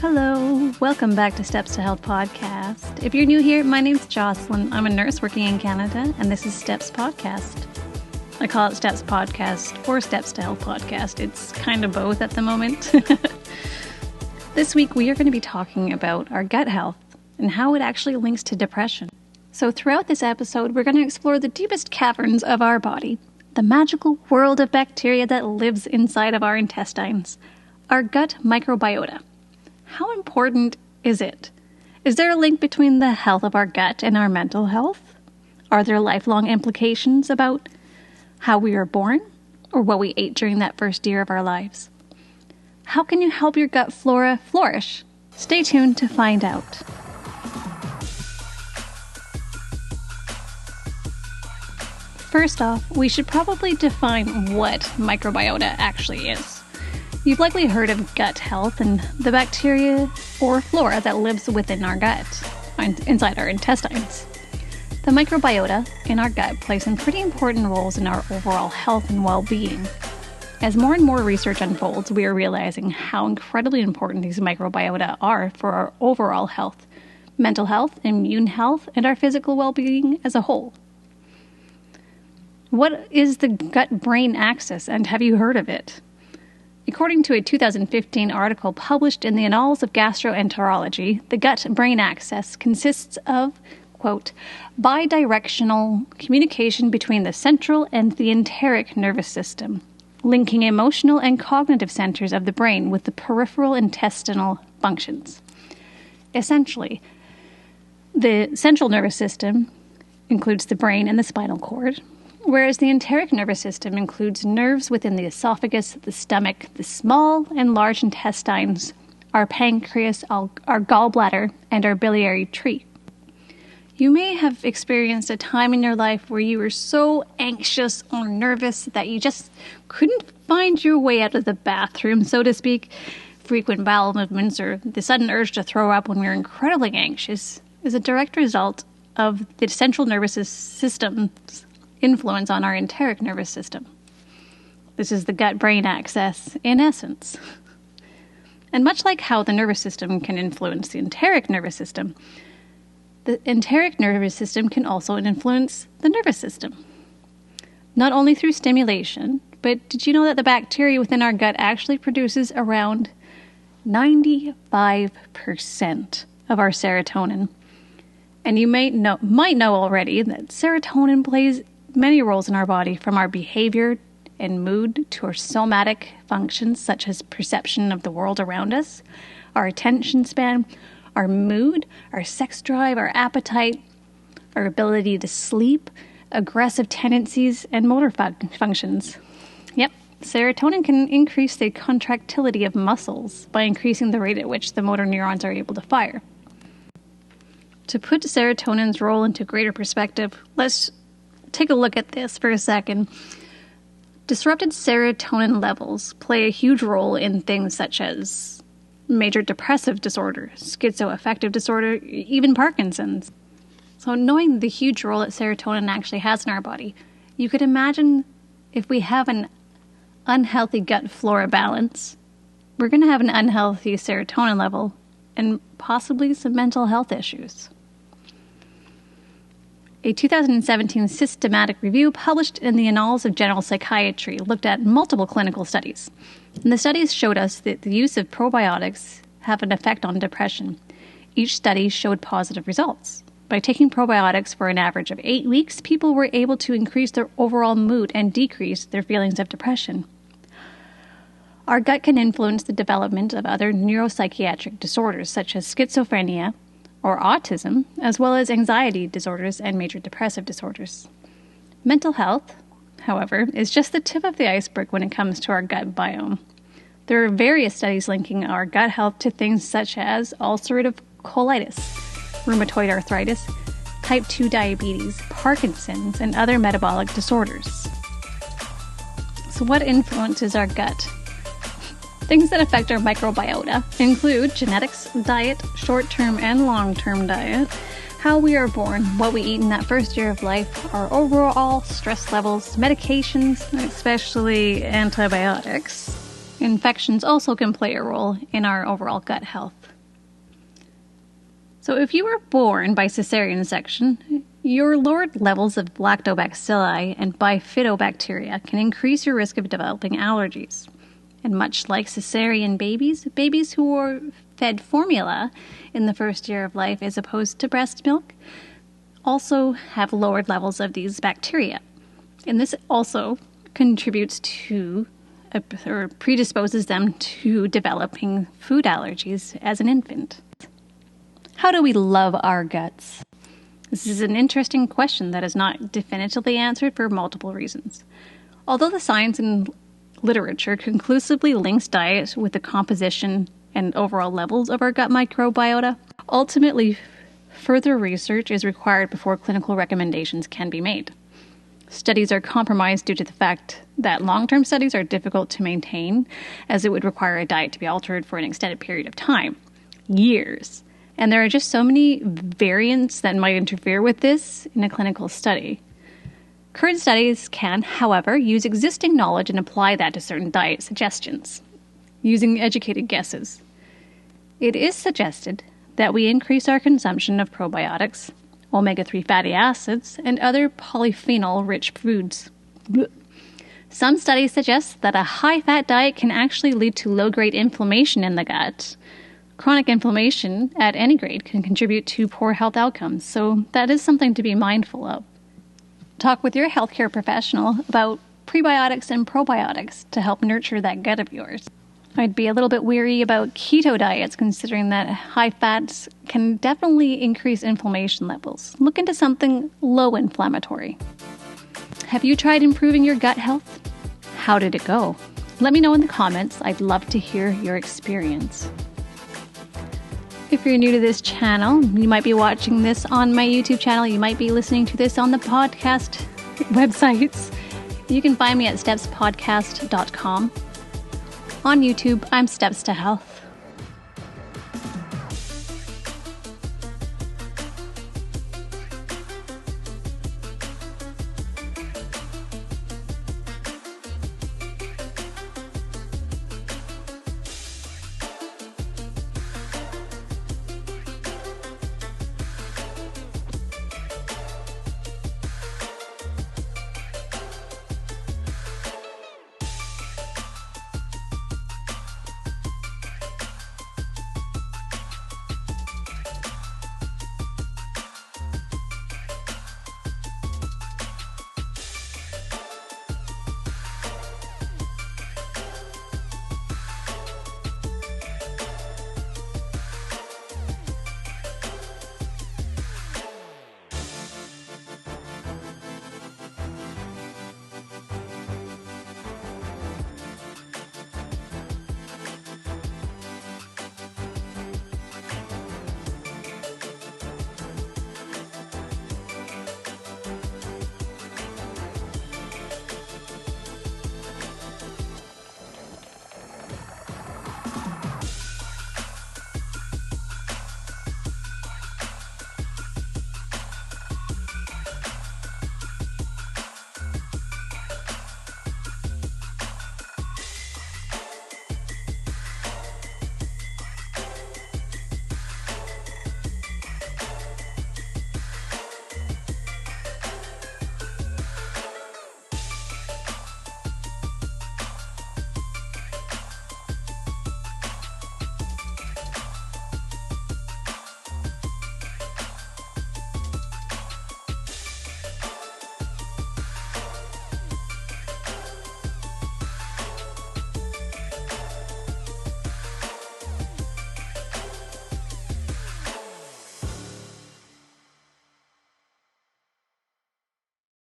Hello, welcome back to Steps to Health Podcast. If you're new here, my name's Jocelyn. I'm a nurse working in Canada, and this is Steps Podcast. I call it Steps Podcast or Steps to Health Podcast. It's kind of both at the moment. This week, we are going to be talking about our gut health and how it actually links to depression. So throughout this episode, we're going to explore the deepest caverns of our body, the magical world of bacteria that lives inside of our intestines, our gut microbiota. How important is it? Is there a link between the health of our gut and our mental health? Are there lifelong implications about how we were born or what we ate during that first year of our lives? How can you help your gut flora flourish? Stay tuned to find out. First off, we should probably define what microbiota actually is. You've likely heard of gut health and the bacteria or flora that lives within our gut, inside our intestines. The microbiota in our gut plays some pretty important roles in our overall health and well-being. As more and more research unfolds, we are realizing how incredibly important these microbiota are for our overall health, mental health, immune health, and our physical well-being as a whole. What is the gut-brain axis, and have you heard of it? According to a 2015 article published in the Annals of Gastroenterology, the gut-brain axis consists of, quote, bidirectional communication between the central and the enteric nervous system, linking emotional and cognitive centers of the brain with the peripheral intestinal functions. Essentially, the central nervous system includes the brain and the spinal cord, whereas the enteric nervous system includes nerves within the esophagus, the stomach, the small and large intestines, our pancreas, our gallbladder, and our biliary tree. You may have experienced a time in your life where you were so anxious or nervous that you just couldn't find your way out of the bathroom, so to speak. Frequent bowel movements or the sudden urge to throw up when we're incredibly anxious is a direct result of the central nervous system's influence on our enteric nervous system. This is the gut-brain axis in essence. And much like how the nervous system can influence the enteric nervous system, the enteric nervous system can also influence the nervous system. Not only through stimulation, but did you know that the bacteria within our gut actually produces around 95% of our serotonin? And you might know already that serotonin plays many roles in our body, from our behavior and mood to our somatic functions such as perception of the world around us, our attention span, our mood, our sex drive, our appetite, our ability to sleep, aggressive tendencies, and motor functions. Yep, serotonin can increase the contractility of muscles by increasing the rate at which the motor neurons are able to fire. To put serotonin's role into greater perspective, let's take a look at this for a second. Disrupted serotonin levels play a huge role in things such as major depressive disorder, schizoaffective disorder, even Parkinson's. So knowing the huge role that serotonin actually has in our body, you could imagine if we have an unhealthy gut flora balance, we're going to have an unhealthy serotonin level and possibly some mental health issues. A 2017 systematic review published in the Annals of General Psychiatry looked at multiple clinical studies. And the studies showed us that the use of probiotics have an effect on depression. Each study showed positive results. By taking probiotics for an average of 8 weeks, people were able to increase their overall mood and decrease their feelings of depression. Our gut can influence the development of other neuropsychiatric disorders such as schizophrenia, or autism, as well as anxiety disorders and major depressive disorders. Mental health, however, is just the tip of the iceberg when it comes to our gut biome. There are various studies linking our gut health to things such as ulcerative colitis, rheumatoid arthritis, type 2 diabetes, Parkinson's, and other metabolic disorders. So what influences our gut? Things that affect our microbiota include genetics, diet, short-term and long-term diet, how we are born, what we eat in that first year of life, our overall stress levels, medications, especially antibiotics, Infections also can play a role in our overall gut health. So if you were born by cesarean section, your lowered levels of lactobacilli and bifidobacteria can increase your risk of developing allergies. And much like cesarean babies who are fed formula in the first year of life as opposed to breast milk also have lowered levels of these bacteria. And this also contributes to or predisposes them to developing food allergies as an infant. How do we love our guts? This is an interesting question that is not definitively answered for multiple reasons. Although the science and literature conclusively links diet with the composition and overall levels of our gut microbiota, ultimately further research is required before clinical recommendations can be made. Studies are compromised due to the fact that long-term studies are difficult to maintain, as it would require a diet to be altered for an extended period of time, years. And there are just so many variants that might interfere with this in a clinical study. Current studies can, however, use existing knowledge and apply that to certain diet suggestions, using educated guesses. It is suggested that we increase our consumption of probiotics, omega-3 fatty acids, and other polyphenol-rich foods. Some studies suggest that a high-fat diet can actually lead to low-grade inflammation in the gut. Chronic inflammation at any grade can contribute to poor health outcomes, so that is something to be mindful of. Talk with your healthcare professional about prebiotics and probiotics to help nurture that gut of yours. I'd be a little bit weary about keto diets, considering that high fats can definitely increase inflammation levels. Look into something low inflammatory. Have you tried improving your gut health? How did it go? Let me know in the comments. I'd love to hear your experience. If you're new to this channel, you might be watching this on my YouTube channel. You might be listening to this on the podcast websites. You can find me at stepspodcast.com. On YouTube, I'm Steps to Health.